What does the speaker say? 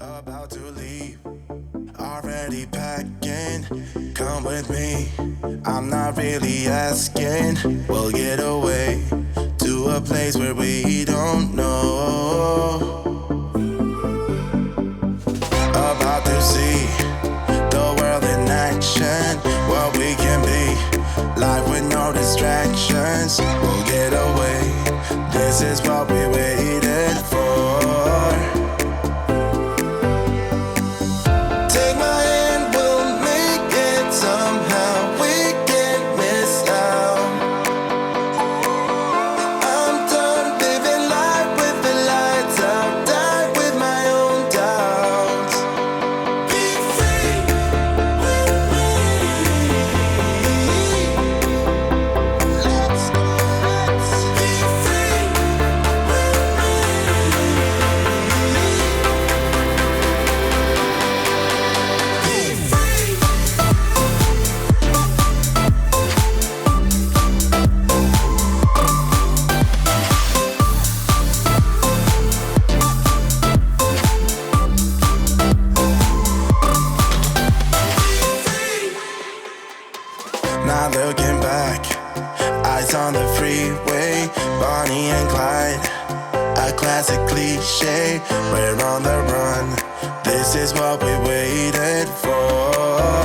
About to leave, already packing. Come with me, I'm not really asking. We'll get away to a place where we don't know. About to see the world in action, what we can be, life with no distractions. We'll get away, this is what we waited for. Not looking back, eyes on the freeway, Bonnie and Clyde, a classic cliche. We're on the run, this is what we waited for.